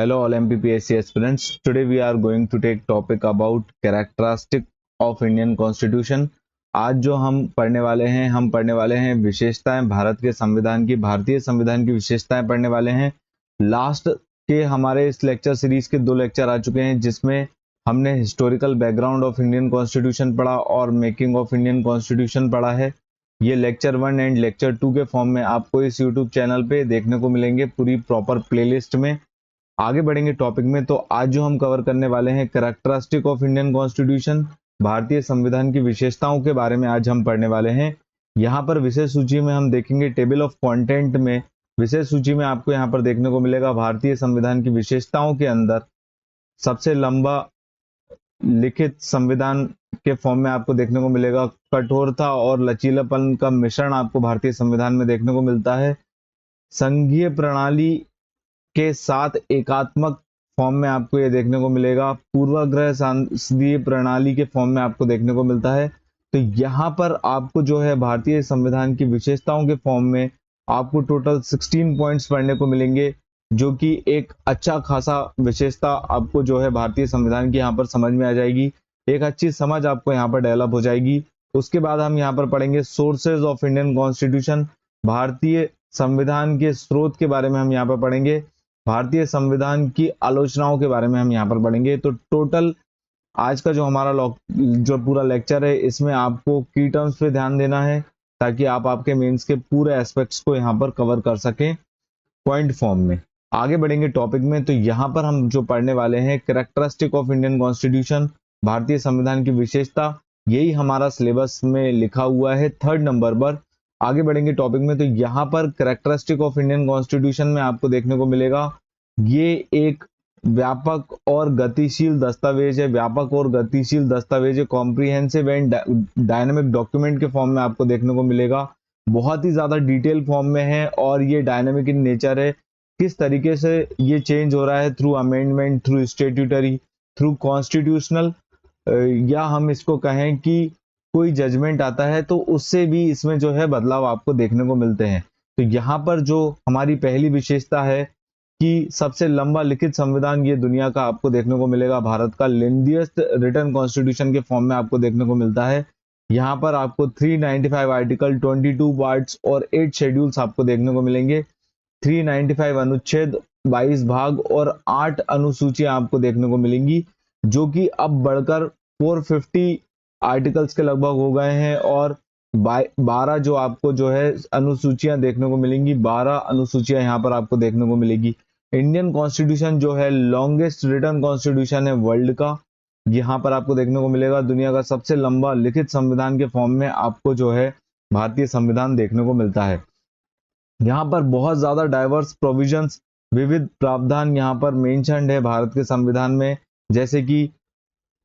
Hello all MPPSC aspirants. Today we are going to take topic about characteristic of Indian Constitution. आज जो हम पढ़ने वाले हैं विशेषताएं भारत के संविधान की, भारतीय संविधान की विशेषताएं पढ़ने वाले हैं। लास्ट के हमारे इस लेक्चर सीरीज के 2 लेक्चर आ चुके हैं जिसमें हमने historical background of Indian constitution पढ़ा और मेकिंग ऑफ इंडियन कॉन्स्टिट्यूशन पढ़ा है। ये लेक्चर 1 एंड लेक्चर 2 के फॉर्म में आपको इस यूट्यूब चैनल पे देखने को मिलेंगे पूरी प्रॉपर प्लेलिस्ट में। आगे बढ़ेंगे टॉपिक में, तो आज जो हम कवर करने वाले हैं कैरेक्टरिस्टिक ऑफ इंडियन कॉन्स्टिट्यूशन, भारतीय संविधान की विशेषताओं के बारे में आज हम पढ़ने वाले हैं। यहाँ पर विशेष सूची में हम देखेंगे टेबल ऑफ कंटेंट में, विशेष सूची में आपको यहाँ पर देखने को मिलेगा भारतीय संविधान की विशेषताओं के अंदर सबसे लंबा लिखित संविधान के फॉर्म में आपको देखने को मिलेगा। कठोरता और लचीलापन का मिश्रण आपको भारतीय संविधान में देखने को मिलता है। संघीय प्रणाली के साथ एकात्मक फॉर्म में आपको ये देखने को मिलेगा। पूर्वाग्रह संसदीय प्रणाली के फॉर्म में आपको देखने को मिलता है। तो यहाँ पर आपको जो है भारतीय संविधान की विशेषताओं के फॉर्म में आपको टोटल 16 पॉइंट्स पढ़ने को मिलेंगे, जो कि एक अच्छा खासा विशेषता आपको जो है भारतीय संविधान की यहाँ पर समझ में आ जाएगी। एक अच्छी समझ आपको यहाँ पर डेवलप हो जाएगी। उसके बाद हम यहाँ पर पढ़ेंगे सोर्सेज ऑफ इंडियन कॉन्स्टिट्यूशन, भारतीय संविधान के स्रोत के बारे में हम यहाँ पर पढ़ेंगे। भारतीय संविधान की आलोचनाओं के बारे में हम यहाँ पर पढ़ेंगे। तो टोटल आज का जो हमारा जो पूरा लेक्चर है इसमें आपको की टर्म्स पे ध्यान देना है ताकि आप आपके मेंस के पूरे एस्पेक्ट्स को यहाँ पर कवर कर सकें पॉइंट फॉर्म में। आगे बढ़ेंगे टॉपिक में, तो यहाँ पर हम जो पढ़ने वाले हैं कैरेक्टरिस्टिक ऑफ इंडियन कॉन्स्टिट्यूशन, भारतीय संविधान की विशेषता, यही हमारा सिलेबस में लिखा हुआ है 3rd नंबर पर। आगे बढ़ेंगे टॉपिक में, तो यहाँ पर कैरेक्टरिस्टिक ऑफ इंडियन कॉन्स्टिट्यूशन में आपको देखने को मिलेगा ये एक व्यापक और गतिशील दस्तावेज है, व्यापक और गतिशील दस्तावेज है, कॉम्प्रिहेंसिव एंड डायनेमिक डॉक्यूमेंट के फॉर्म में आपको देखने को मिलेगा। बहुत ही ज्यादा डिटेल फॉर्म में है और ये डायनेमिक इन नेचर है। किस तरीके से ये चेंज हो रहा है, through amendment, through statutory, through constitutional, या हम इसको कहें कि कोई जजमेंट आता है तो उससे भी इसमें जो है बदलाव आपको देखने को मिलते हैं। तो यहाँ पर जो हमारी पहली विशेषता है कि सबसे लंबा लिखित संविधान ये दुनिया का आपको देखने को मिलेगा, भारत का लेंथीएस्ट रिटन कॉन्स्टिट्यूशन के फॉर्म में आपको देखने को मिलता है। यहाँ पर आपको 395 आर्टिकल, 22 पार्ट्स और 8 शेड्यूल्स आपको देखने को मिलेंगे। 395 अनुच्छेद, 22 भाग और 8 अनुसूचियां आपको देखने को मिलेंगी, जो कि अब बढ़कर 450 आर्टिकल्स के लगभग हो गए हैं और 12 जो आपको जो है अनुसूचियां देखने को मिलेंगी, 12 अनुसूचियां यहाँ पर आपको देखने को मिलेगी। इंडियन कॉन्स्टिट्यूशन जो है लॉन्गेस्ट रिटन कॉन्स्टिट्यूशन है वर्ल्ड का, यहाँ पर आपको देखने को मिलेगा। दुनिया का सबसे लंबा लिखित संविधान के फॉर्म में आपको जो है भारतीय संविधान देखने को मिलता है। यहाँ पर बहुत ज्यादा डाइवर्स प्रोविजंस, विविध प्रावधान यहाँ पर मेंशन्ड है भारत के संविधान में, जैसे कि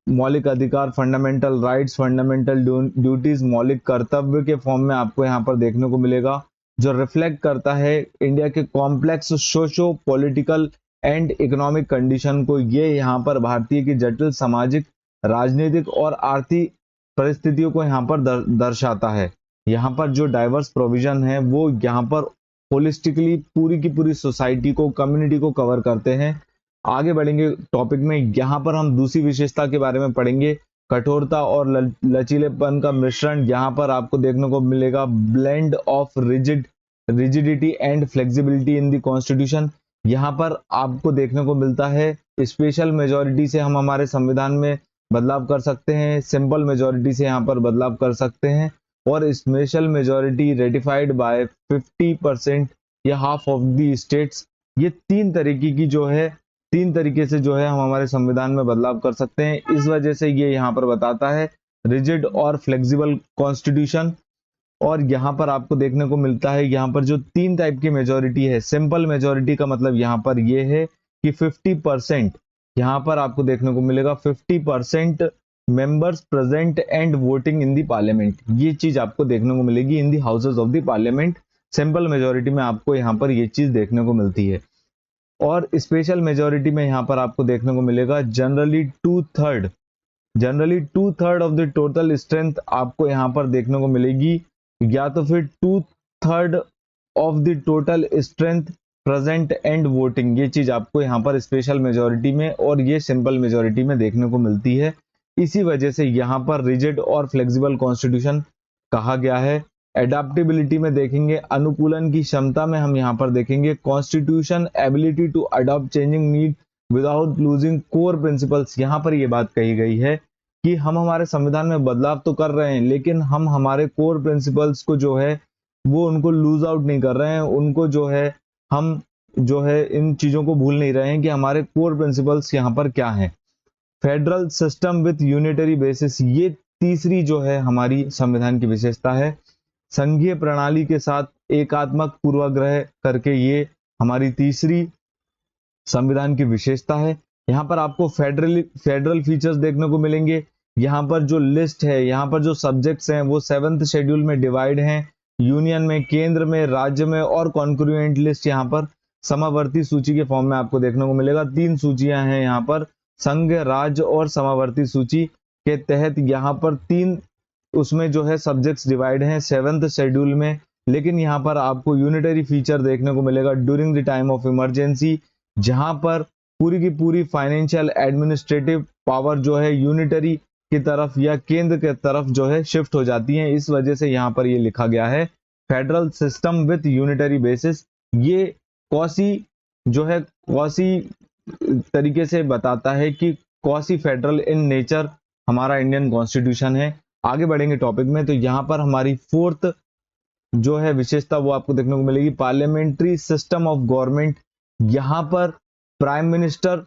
मौलिक अधिकार, फंडामेंटल राइट्स, फंडामेंटल ड्यूटीज, मौलिक कर्तव्य के फॉर्म में आपको यहाँ पर देखने को मिलेगा, जो रिफ्लेक्ट करता है इंडिया के complex socio political and economic condition को। ये यहाँ पर भारतीय की जटिल सामाजिक, राजनीतिक और आर्थिक परिस्थितियों को यहाँ पर दर्शाता है। यहाँ पर जो डाइवर्स प्रोविजन है वो यहाँ पर होलिस्टिकली पूरी की पूरी सोसाइटी को, कम्युनिटी को कवर करते हैं। आगे बढ़ेंगे टॉपिक में, यहाँ पर हम दूसरी विशेषता के बारे में पढ़ेंगे, कठोरता और लचीलेपन का मिश्रण। यहाँ पर आपको देखने को मिलेगा blend of rigidity and flexibility in the constitution. यहाँ पर आपको देखने को मिलता है स्पेशल मेजोरिटी से हम हमारे संविधान में बदलाव कर सकते हैं, सिंपल मेजोरिटी से यहाँ पर बदलाव कर सकते हैं, और स्पेशल मेजोरिटी रेटिफाइड बाय 50% या हाफ ऑफ द स्टेट्स। ये 3 तरीके की जो है, 3 तरीके से जो है हम हमारे संविधान में बदलाव कर सकते हैं। इस वजह से ये यहाँ पर बताता है रिजिड और फ्लेक्सिबल कॉन्स्टिट्यूशन। और यहाँ पर आपको देखने को मिलता है यहाँ पर जो 3 टाइप की मेजोरिटी है, सिंपल मेजोरिटी का मतलब यहाँ पर ये है कि 50%, यहाँ पर आपको देखने को मिलेगा 50% members present and voting in the parliament. ये चीज आपको देखने को मिलेगी in the houses of the parliament. Simple majority में आपको यहाँ पर ये चीज देखने को मिलती है। और स्पेशल मेजोरिटी में यहाँ पर आपको देखने को मिलेगा generally 2/3 of the total strength आपको यहाँ पर देखने को मिलेगी, या तो फिर 2/3 of the total strength present and voting, ये चीज आपको यहाँ पर स्पेशल मेजोरिटी में और ये सिंपल मेजोरिटी में देखने को मिलती है। इसी वजह से यहाँ पर रिजिड और फ्लेक्सिबल कॉन्स्टिट्यूशन कहा गया है। एडाप्टेबिलिटी में देखेंगे, अनुकूलन की क्षमता में हम यहाँ पर देखेंगे constitution ability to adopt changing need without losing core principles. यहाँ पर ये बात कही गई है कि हम हमारे संविधान में बदलाव तो कर रहे हैं, लेकिन हम हमारे कोर प्रिंसिपल्स को जो है वो उनको लूज आउट नहीं कर रहे हैं, उनको जो है हम जो है इन चीजों को भूल नहीं रहे हैं कि हमारे कोर प्रिंसिपल्स यहाँ पर क्या हैं। Federal system with unitary basis, ये तीसरी जो है हमारी संविधान की विशेषता है। संघीय प्रणाली के साथ एकात्मक पूर्वाग्रह करके ये हमारी तीसरी संविधान की विशेषता है। यहाँ पर आपको फेडरल फीचर्स देखने को मिलेंगे। यहाँ पर जो लिस्ट है, यहाँ पर जो सब्जेक्ट्स हैं वो 7th शेड्यूल में डिवाइड हैं, यूनियन में, केंद्र में, राज्य में और कॉन्क्रुएंट लिस्ट यहाँ पर समावर्ती सूची के फॉर्म में आपको देखने को मिलेगा। 3 सूचियां हैं यहाँ पर, संघ, राज्य और समावर्ती सूची के तहत यहाँ पर 3 उसमें जो है सब्जेक्ट्स डिवाइड हैं 7th शेड्यूल में। लेकिन यहाँ पर आपको यूनिटरी फीचर देखने को मिलेगा during the time of emergency, जहां पर पूरी की पूरी फाइनेंशियल एडमिनिस्ट्रेटिव पावर जो है यूनिटरी की तरफ या केंद्र के तरफ जो है शिफ्ट हो जाती है। इस वजह से यहाँ पर ये लिखा गया है federal system with unitary basis. ये कौसी जो है कौसी तरीके से बताता है कि कौसी फेडरल इन नेचर हमारा इंडियन कॉन्स्टिट्यूशन है। आगे बढ़ेंगे टॉपिक में, तो यहाँ पर हमारी 4th जो है विशेषता वो आपको देखने को मिलेगी, पार्लियामेंट्री सिस्टम ऑफ गवर्नमेंट। यहाँ पर prime minister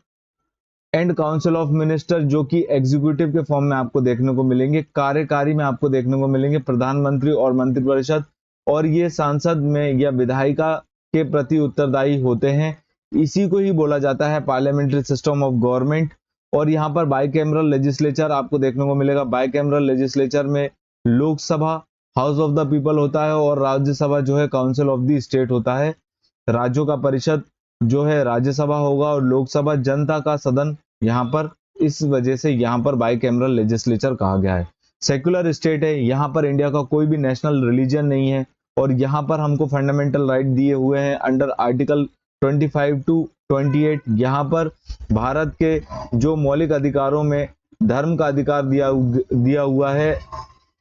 and council of minister जो कि एग्जीक्यूटिव के फॉर्म में आपको देखने को मिलेंगे, कार्यकारी में आपको देखने को मिलेंगे प्रधानमंत्री और मंत्रिपरिषद, और ये सांसद में या विधायिका के प्रति उत्तरदायी होते हैं। इसी को ही बोला जाता है पार्लियामेंट्री सिस्टम ऑफ गवर्नमेंट। और यहाँ पर बाइकैमरल लेजिस्लेचर आपको देखने को मिलेगा। बाइकैमरल लेजिस्लेचर में Lok Sabha house of the people होता है और राज्यसभा जो है काउंसिल ऑफ द स्टेट होता है। राज्यों का परिषद जो है राज्यसभा होगा और लोकसभा जनता का सदन यहाँ पर, इस वजह से यहाँ पर बाइकैमरल लेजिस्लेचर कहा गया है। सेक्युलर स्टेट है, यहाँ पर इंडिया का कोई भी नेशनल रिलीजन नहीं है और यहाँ पर हमको फंडामेंटल राइट दिए हुए हैं अंडर आर्टिकल 25 to 28। यहाँ पर भारत के जो मौलिक अधिकारों में धर्म का अधिकार दिया हुआ है।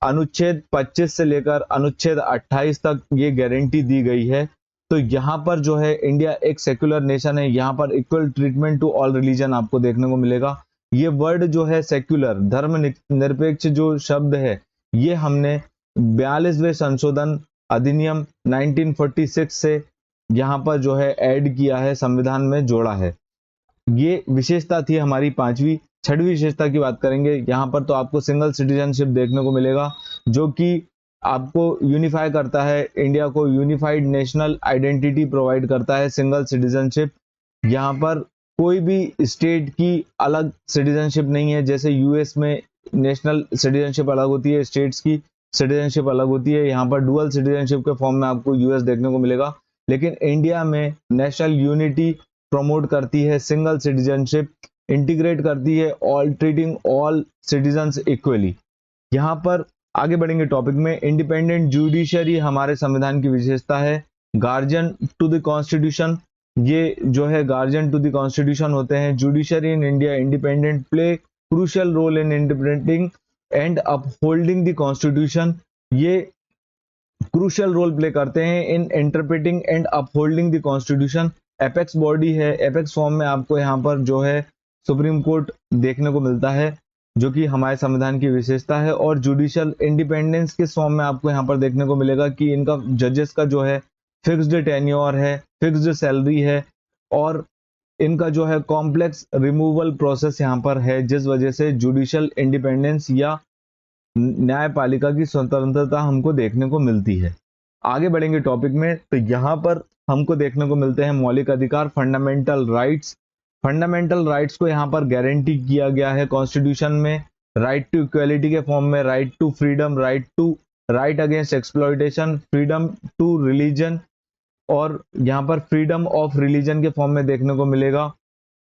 अनुच्छेद 25 से लेकर अनुच्छेद 28 तक ये गारंटी दी गई है। तो यहाँ पर जो है इंडिया एक सेक्युलर नेशन है। यहाँ पर equal treatment to all religion आपको देखने को मिलेगा। ये वर्ड जो है सेक्युलर, धर्म निरपेक्ष जो शब्द है, ये हमने 42वें संशोधन अधिनियम 1946 से यहाँ पर जो है ऐड किया है, संविधान में जोड़ा है। ये विशेषता थी हमारी 5वीं। 6वीं विशेषता की बात करेंगे, यहाँ पर तो आपको सिंगल सिटीजनशिप देखने को मिलेगा, जो कि आपको यूनिफाई करता है, इंडिया को यूनिफाइड नेशनल आइडेंटिटी प्रोवाइड करता है सिंगल सिटीजनशिप। यहाँ पर कोई भी स्टेट की अलग सिटीजनशिप नहीं है, जैसे यूएस में नेशनल सिटीजनशिप अलग होती है, स्टेट्स की सिटीजनशिप अलग होती है। यहाँ पर डुअल सिटीजनशिप के फॉर्म में आपको यूएस देखने को मिलेगा, लेकिन इंडिया में नेशनल यूनिटी प्रमोट करती है, सिंगल सिटीजनशिप इंटीग्रेट करती है, all treating all citizens equally. यहाँ पर आगे बढ़ेंगे टॉपिक में। इंडिपेंडेंट जुडिशरी हमारे संविधान की विशेषता है। गार्जियन टू द कॉन्स्टिट्यूशन, ये जो है गार्जियन टू द कॉन्स्टिट्यूशन होते हैं। Judiciary in India independent play crucial role in interpreting and upholding the constitution, ये क्रूशियल रोल प्ले करते हैं in interpreting and upholding the constitution. Apex body है, apex form में आपको यहाँ पर जो है सुप्रीम कोर्ट देखने को मिलता है, जो कि हमारे संविधान की विशेषता है। और जुडिशियल इंडिपेंडेंस के फॉर्म में आपको यहाँ पर देखने को मिलेगा कि इनका जजेस का जो है फिक्स्ड टेन्योर है, फिक्स्ड सैलरी है, और इनका जो है कॉम्प्लेक्स रिमूवल प्रोसेस यहाँ पर है, जिस वजह से जुडिशियल इंडिपेंडेंस या न्यायपालिका की स्वतंत्रता हमको देखने को मिलती है। आगे बढ़ेंगे टॉपिक में, तो यहाँ पर हमको देखने को मिलते हैं मौलिक अधिकार, फंडामेंटल राइट्स। फंडामेंटल राइट्स को यहाँ पर गारंटी किया गया है कॉन्स्टिट्यूशन में। राइट टू इक्वेलिटी के फॉर्म में, right to freedom, right against exploitation, freedom to religion, और यहाँ पर फ्रीडम ऑफ रिलीजन के फॉर्म में देखने को मिलेगा।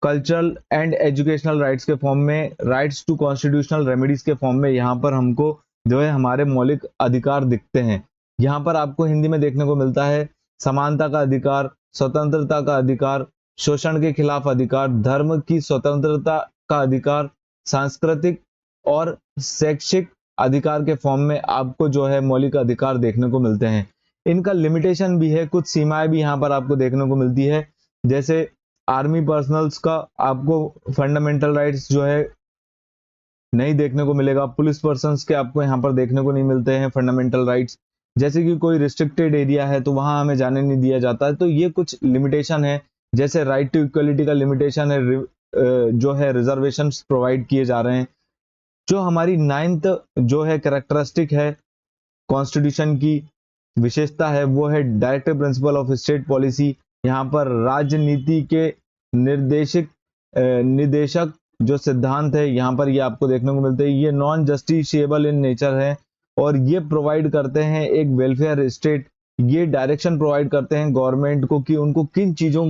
कल्चरल एंड एजुकेशनल राइट्स के फॉर्म में, राइट्स टू कॉन्स्टिट्यूशनल रेमेडीज के फॉर्म में यहाँ पर हमको जो है हमारे मौलिक अधिकार दिखते हैं। यहाँ पर आपको हिंदी में देखने को मिलता है समानता का अधिकार, स्वतंत्रता का अधिकार, शोषण के खिलाफ अधिकार, धर्म की स्वतंत्रता का अधिकार, सांस्कृतिक और शैक्षिक अधिकार के फॉर्म में आपको जो है मौलिक अधिकार देखने को मिलते हैं। इनका लिमिटेशन भी है, कुछ सीमाएं भी यहाँ पर आपको देखने को मिलती है। जैसे आर्मी पर्सनल्स का आपको फंडामेंटल राइट्स जो है नहीं देखने को मिलेगा, पुलिस पर्सन्स के आपको यहाँ पर देखने को नहीं मिलते हैं फंडामेंटल राइट्स। जैसे कि कोई रिस्ट्रिक्टेड एरिया है तो वहां हमें जाने नहीं दिया जाता है, तो ये कुछ लिमिटेशन है। जैसे राइट टू इक्वलिटी का लिमिटेशन है, जो है रिजर्वेशन प्रोवाइड किए जा रहे हैं। जो हमारी 9th जो है कैरेक्टरिस्टिक है कॉन्स्टिट्यूशन की विशेषता है, वो है directive principle of state policy. यहाँ पर राजनीति के निदेशक जो सिद्धांत है यहाँ पर ये आपको देखने को मिलते हैं। ये नॉन जस्टिशिएबल इन नेचर है और ये प्रोवाइड करते हैं एक वेलफेयर स्टेट। ये डायरेक्शन प्रोवाइड करते हैं गवर्नमेंट को कि उनको किन चीजों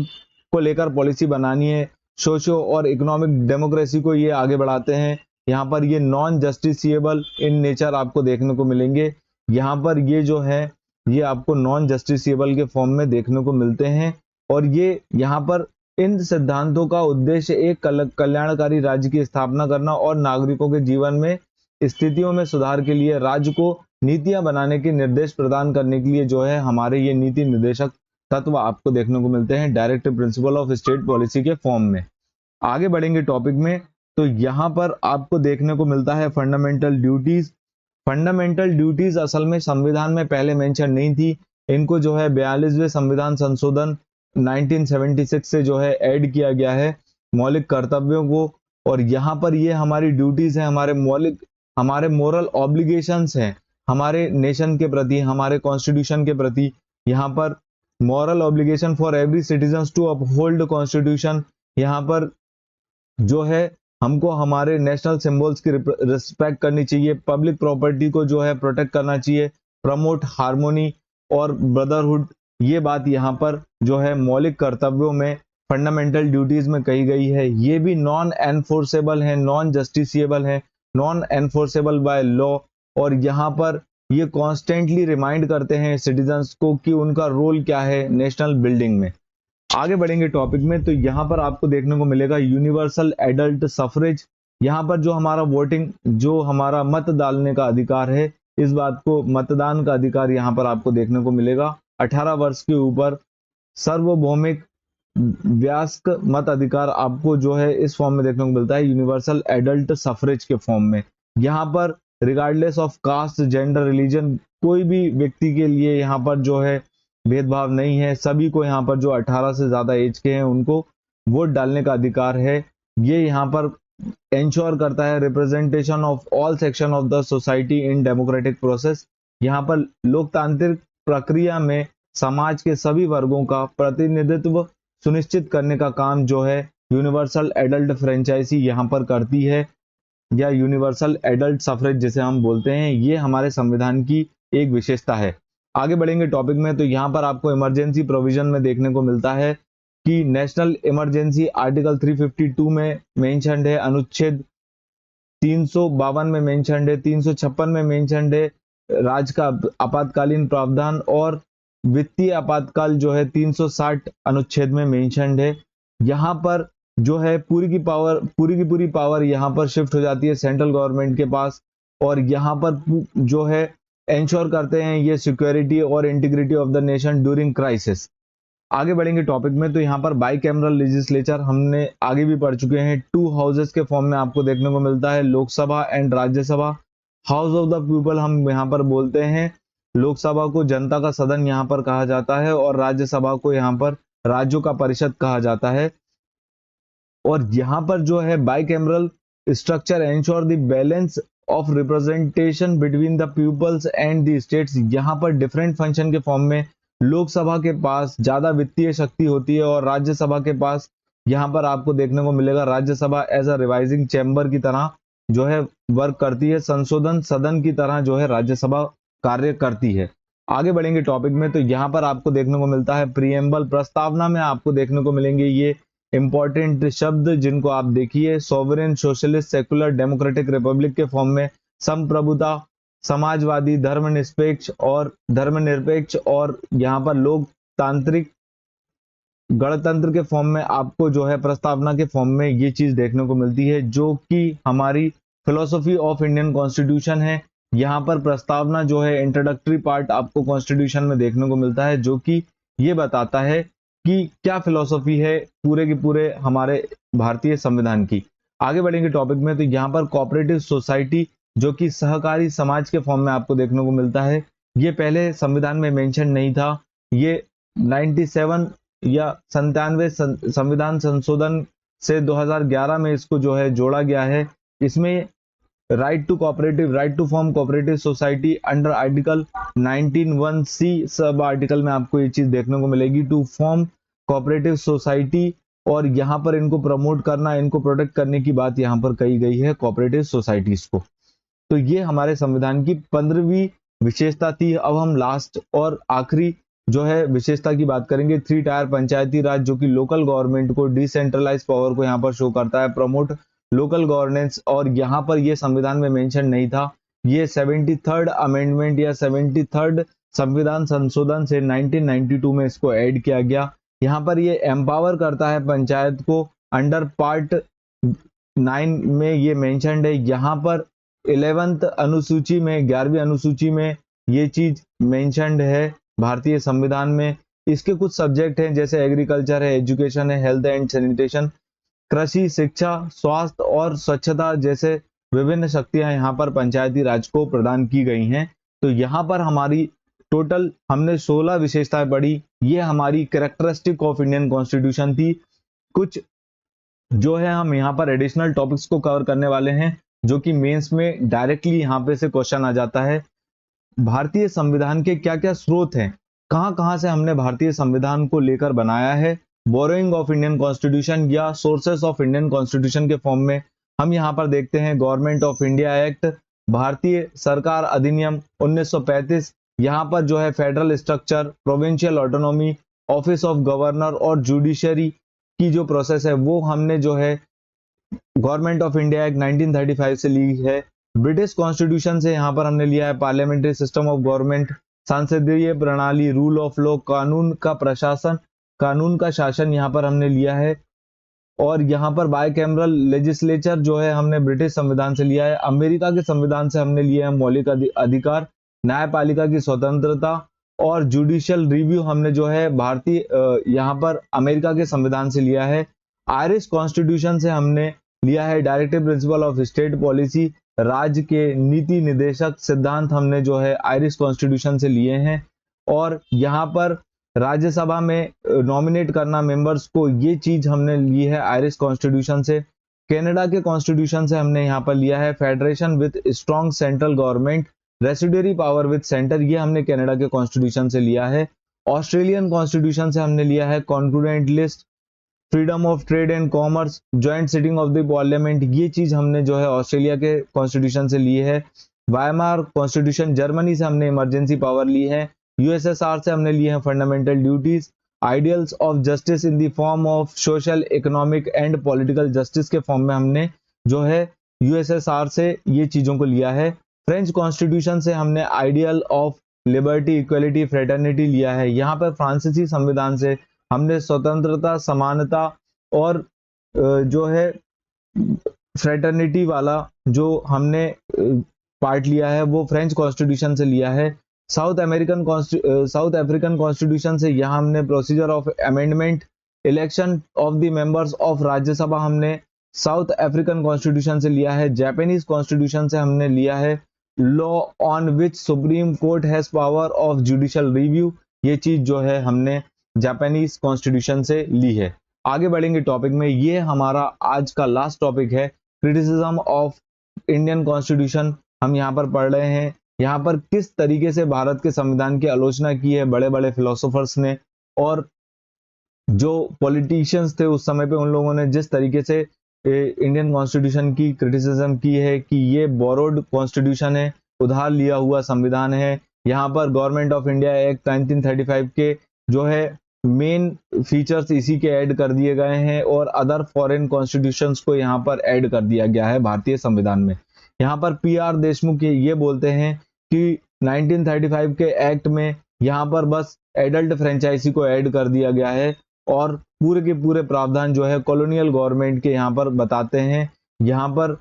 को लेकर पॉलिसी बनानी है। सोशो और इकोनॉमिक डेमोक्रेसी को ये आगे बढ़ाते हैं। यहाँ पर ये नॉन जस्टिसिएबल इन नेचर आपको देखने को मिलेंगे। यहाँ पर ये जो है ये आपको नॉन जस्टिसिएबल के फॉर्म में देखने को मिलते हैं। और ये यहाँ पर इन सिद्धांतों का उद्देश्य एक कल्याणकारी राज्य की स्थापना करना और नागरिकों के जीवन में स्थितियों में सुधार के लिए राज्य को नीतियां बनाने के निर्देश प्रदान करने के लिए जो है हमारे ये नीति निर्देशक तत्व आपको देखने को मिलते हैं directive principle of state policy के फॉर्म में। आगे बढ़ेंगे टॉपिक में, तो यहाँ पर आपको देखने को मिलता है फंडामेंटल ड्यूटीज। फंडामेंटल ड्यूटीज असल में संविधान में पहले मेंशन नहीं थी, इनको जो है 42वें संविधान संशोधन 1976 से जो है ऐड किया गया है मौलिक कर्तव्यों को। और यहाँ पर ये हमारी ड्यूटीज है, हमारे मोरल ऑब्लिगेशंस हैं हमारे नेशन के प्रति, हमारे कॉन्स्टिट्यूशन के प्रति। यहाँ पर moral obligation for every citizen to uphold constitution. यहाँ पर जो है हमको हमारे नेशनल सिंबल्स की रिस्पेक्ट करनी चाहिए, पब्लिक प्रॉपर्टी को जो है प्रोटेक्ट करना चाहिए, प्रमोट हार्मोनी और ब्रदरहुड। ये बात यहाँ पर जो है मौलिक कर्तव्यों में फंडामेंटल ड्यूटीज में कही गई है। ये भी नॉन एनफोर्सेबल है, नॉन जस्टिसिएबल है, नॉन एनफोर्सेबल बाय लॉ। और यहाँ पर ये कॉन्स्टेंटली रिमाइंड करते हैं सिटीजन्स को कि उनका रोल क्या है नेशनल बिल्डिंग में। आगे बढ़ेंगे टॉपिक में, तो यहाँ पर आपको देखने को मिलेगा यूनिवर्सल एडल्ट सफरेज। यहाँ पर जो हमारा वोटिंग, जो हमारा मत डालने का अधिकार है, इस बात को मतदान का अधिकार यहाँ पर आपको देखने को मिलेगा। 18 वर्ष के ऊपर सार्वभौमिक वयस्क मत अधिकार आपको जो है इस फॉर्म में देखने को मिलता है यूनिवर्सल एडल्ट सफरेज के फॉर्म में। यहाँ पर regardless of caste, gender, religion, कोई भी व्यक्ति के लिए यहाँ पर जो है भेदभाव नहीं है। सभी को यहाँ पर जो 18 से ज्यादा एज के हैं उनको वोट डालने का अधिकार है। ये यहाँ पर इंश्योर करता है representation of all section of the society in democratic process. यहाँ पर लोकतांत्रिक प्रक्रिया में समाज के सभी वर्गों का प्रतिनिधित्व सुनिश्चित करने का काम जो है यूनिवर्सल एडल्ट फ्रेंचाइजी यहाँ पर करती है, या यूनिवर्सल एडल्ट सफरेज जिसे हम बोलते हैं। ये हमारे संविधान की एक विशेषता है। आगे बढ़ेंगे टॉपिक में, तो यहाँ पर आपको इमरजेंसी प्रोविजन में देखने को मिलता है कि नेशनल इमरजेंसी आर्टिकल 352 में मेंशन्ड है, अनुच्छेद 352 में मेंशन्ड है, 356 में मेंशन्ड है राज्य का आपातकालीन प्रावधान, और वित्तीय आपातकाल जो है 360 अनुच्छेद में मेंशन्ड है। यहाँ पर जो है पूरी की पूरी पावर यहाँ पर शिफ्ट हो जाती है सेंट्रल गवर्नमेंट के पास, और यहाँ पर जो है इंश्योर करते हैं ये सिक्योरिटी और integrity of the nation during crisis. आगे बढ़ेंगे टॉपिक में, तो यहाँ पर बाइकैमरल लेजिस्लेचर हमने आगे भी पढ़ चुके हैं। 2 हाउसेस के फॉर्म में आपको देखने को मिलता है, Lok Sabha and Rajya Sabha. House of the people हम यहाँ पर बोलते हैं, लोकसभा को जनता का सदन यहाँ पर कहा जाता है, और राज्यसभा को यहाँ पर राज्यों का परिषद कहा जाता है। और यहाँ पर जो है bicameral structure ensure the balance of representation between the peoples and the states. यहाँ पर डिफरेंट फंक्शन के फॉर्म में लोकसभा के पास ज्यादा वित्तीय शक्ति होती है, और राज्यसभा के पास यहाँ पर आपको देखने को मिलेगा Rajya Sabha as a revising chamber की तरह जो है वर्क करती है, संशोधन सदन की तरह जो है राज्यसभा कार्य करती है। आगे बढ़ेंगे टॉपिक में, तो यहाँ पर आपको देखने को मिलता है प्रीएम्बल। प्रस्तावना में आपको देखने को मिलेंगे ये इंपॉर्टेंट शब्द जिनको आप देखिए, sovereign, socialist, secular, democratic Republic के फॉर्म में संप्रभुता, समाजवादी, धर्मनिरपेक्ष, और यहाँ पर लोक तांत्रिक गणतंत्र के फॉर्म में आपको जो है प्रस्तावना के फॉर्म में ये चीज देखने को मिलती है, जो कि हमारी फिलोसफी ऑफ इंडियन कॉन्स्टिट्यूशन है। यहाँ पर प्रस्तावना जो है इंट्रोडक्टरी पार्ट आपको कॉन्स्टिट्यूशन में देखने को मिलता है, जो कि ये बताता है कि क्या फिलोसफी है पूरे के पूरे हमारे भारतीय संविधान की। आगे बढ़ेंगे टॉपिक में, तो यहाँ पर कोऑपरेटिव सोसाइटी जो कि सहकारी समाज के फॉर्म में आपको देखने को मिलता है, ये पहले संविधान में मेंशन नहीं था। ये 97 या 97 संविधान संशोधन से 2011 में इसको जो है जोड़ा गया है। इसमें right to cooperative, right to form cooperative society under article 19(1)(c) sub article में आपको ये चीज देखने को मिलेगी, टू फॉर्म कोऑपरेटिव सोसाइटी। और यहाँ पर इनको प्रमोट करना, इनको प्रोटेक्ट करने की बात यहाँ पर कही गई है कोऑपरेटिव सोसाइटीज को। तो ये हमारे संविधान की 15वीं विशेषता थी। अब हम लास्ट और आखिरी जो है विशेषता की बात करेंगे, 3 टायर पंचायती राज, जो कि लोकल गवर्नमेंट को डिसेंट्रलाइज पावर को यहाँ पर शो करता है, प्रमोट लोकल गवर्नेंस। और यहाँ पर ये संविधान में मेंशन नहीं था, ये 73rd अमेंडमेंट या 73rd संविधान संशोधन से 1992 में इसको ऐड किया गया। यहाँ पर ये एम्पावर करता है पंचायत को, अंडर पार्ट 9 में ये मेंशनड है। यहाँ पर 11th अनुसूची में, 11वीं अनुसूची में ये चीज मेंशनड है भारतीय संविधान में। इसके कुछ सब्जेक्ट हैं, जैसे एग्रीकल्चर है, एजुकेशन है, हेल्थ एंड सैनिटेशन, कृषि, शिक्षा, स्वास्थ्य और स्वच्छता जैसे विभिन्न शक्तियां यहाँ पर पंचायती राज को प्रदान की गई हैं। तो यहाँ पर हमारी टोटल हमने 16 विशेषताएं पढ़ी। ये हमारी कैरेक्टरिस्टिक ऑफ इंडियन कॉन्स्टिट्यूशन थी। कुछ जो है हम यहाँ पर एडिशनल टॉपिक्स को कवर करने वाले हैं, जो कि मेंस में डायरेक्टली यहाँ पे से क्वेश्चन आ जाता है। भारतीय संविधान के क्या क्या स्रोत हैं, कहां कहां से हमने भारतीय संविधान को लेकर बनाया है, बोरोइंग ऑफ इंडियन कॉन्स्टिट्यूशन या सोर्सेस ऑफ इंडियन कॉन्स्टिट्यूशन के फॉर्म में हम यहां पर देखते हैं गवर्नमेंट ऑफ इंडिया एक्ट, भारतीय सरकार अधिनियम 1935, यहां पर जो है federal structure, provincial autonomy, office of governor और जुडिशरी की जो प्रोसेस है वो हमने जो है गवर्नमेंट ऑफ इंडिया एक्ट 1935 से ली है। ब्रिटिश कॉन्स्टिट्यूशन से यहाँ पर हमने लिया है पार्लियामेंट्री सिस्टम ऑफ गवर्नमेंट, सांसदीय प्रणाली, रूल ऑफ लॉ, कानून का प्रशासन, कानून का शासन यहाँ पर हमने लिया है। और यहाँ पर बायकैमरल लेजिस्लेचर जो है हमने ब्रिटिश संविधान से लिया है। अमेरिका के संविधान से हमने लिया है मौलिक अधिकार, न्यायपालिका की स्वतंत्रता और जुडिशियल रिव्यू हमने जो है भारतीय यहाँ पर अमेरिका के संविधान से लिया है। आयरिश कॉन्स्टिट्यूशन से हमने लिया है directive principle of state policy, राज्य के नीति निर्देशक सिद्धांत हमने जो है आयरिश कॉन्स्टिट्यूशन से लिए हैं। और यहाँ पर राज्यसभा में नॉमिनेट करना मेंबर्स को, ये चीज हमने ली है आयरिश कॉन्स्टिट्यूशन से। कनाडा के कॉन्स्टिट्यूशन से हमने यहाँ पर लिया है federation with strong central government, residuary power with centre, ये हमने कनाडा के कॉन्स्टिट्यूशन से लिया है। ऑस्ट्रेलियन कॉन्स्टिट्यूशन से हमने लिया है concurrent list, freedom of trade and commerce, joint sitting of the parliament, ये चीज हमने जो है ऑस्ट्रेलिया के कॉन्स्टिट्यूशन से ली है। वायमार कॉन्स्टिट्यूशन जर्मनी से हमने इमरजेंसी पावर ली है। यूएसएसआर से हमने लिए हैं fundamental duties. Ideals of justice in the form of social, economic and political justice के फॉर्म में हमने जो है यूएसएसआर से ये चीजों को लिया है। फ्रेंच कॉन्स्टिट्यूशन से हमने ideal of liberty, equality, fraternity लिया है। यहाँ पर फ्रांसीसी संविधान से हमने स्वतंत्रता, समानता और जो है फ्रेटर्निटी वाला जो हमने पार्ट लिया है वो फ्रेंच कॉन्स्टिट्यूशन से लिया है। साउथ अफ्रीकन कॉन्स्टिट्यूशन से यहाँ हमने procedure of amendment, election of the members of Rajya Sabha हमने साउथ अफ्रीकन कॉन्स्टिट्यूशन से लिया है। जापानीज कॉन्स्टिट्यूशन से हमने लिया है law on which supreme court has power of judicial review, ये चीज जो है हमने जापानीज कॉन्स्टिट्यूशन से ली है। आगे बढ़ेंगे टॉपिक में, ये हमारा आज का लास्ट टॉपिक है क्रिटिसिज्म ऑफ इंडियन कॉन्स्टिट्यूशन। हम यहाँ पर पढ़ रहे हैं यहाँ पर किस तरीके से भारत के संविधान की आलोचना की है बड़े बड़े फिलोसोफर्स ने, और जो पॉलिटिशियंस थे उस समय पे उन लोगों ने जिस तरीके से इंडियन कॉन्स्टिट्यूशन की क्रिटिसिज्म की है कि ये बोरोड कॉन्स्टिट्यूशन है, उधार लिया हुआ संविधान है। यहाँ पर गवर्नमेंट ऑफ इंडिया एक्ट 1935 के जो है मेन फीचर्स इसी के ऐड कर दिए गए हैं और अदर फॉरेन कॉन्स्टिट्यूशंस को यहाँ पर ऐड कर दिया गया है भारतीय संविधान में। यहाँ पर पीआर देशमुख ये बोलते हैं कि 1935 के एक्ट में यहाँ पर बस एडल्ट फ्रेंचाइजी को ऐड कर दिया गया है और पूरे के पूरे प्रावधान जो है कॉलोनियल गवर्नमेंट के यहाँ पर बताते हैं। यहाँ पर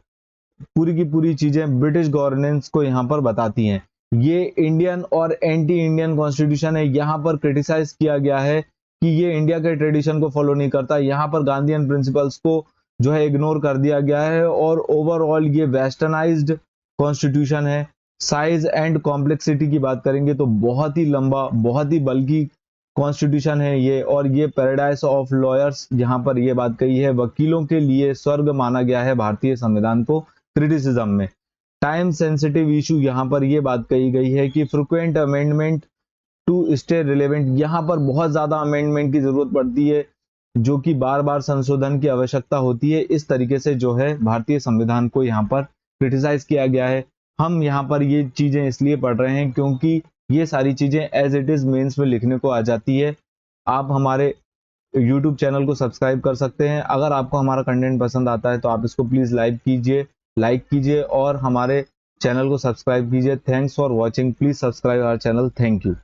पूरी की पूरी चीजें ब्रिटिश गवर्नेंस को यहाँ पर बताती हैं। ये इंडियन और एंटी इंडियन कॉन्स्टिट्यूशन है। यहाँ पर क्रिटिसाइज किया गया है कि ये इंडिया के ट्रेडिशन को फॉलो नहीं करता। यहाँ पर गांधीयन प्रिंसिपल्स को जो है इग्नोर कर दिया गया है और ओवरऑल ये वेस्टर्नाइज्ड कॉन्स्टिट्यूशन है। साइज एंड कॉम्प्लेक्सिटी की बात करेंगे तो बहुत ही लंबा, बहुत ही बल्कि कॉन्स्टिट्यूशन है ये। और ये पैराडाइज ऑफ लॉयर्स, यहाँ पर ये बात कही है, वकीलों के लिए स्वर्ग माना गया है भारतीय संविधान को क्रिटिसिज्म में। टाइम सेंसिटिव इशू, यहाँ पर ये बात कही गई है कि frequent amendment to stay relevant, यहाँ पर बहुत ज्यादा अमेंडमेंट की जरूरत पड़ती है जो कि बार बार संशोधन की आवश्यकता होती है। इस तरीके से जो है भारतीय संविधान को यहाँ पर क्रिटिसाइज किया गया है। हम यहाँ पर ये चीजें इसलिए पढ़ रहे हैं क्योंकि ये सारी चीजें एज इट इज मेंस में लिखने को आ जाती है। आप हमारे YouTube चैनल को सब्सक्राइब कर सकते हैं। अगर आपको हमारा कंटेंट पसंद आता है तो आप इसको प्लीज लाइक कीजिए और हमारे चैनल को सब्सक्राइब कीजिए। Thanks for watching, please subscribe our channel. Thank you.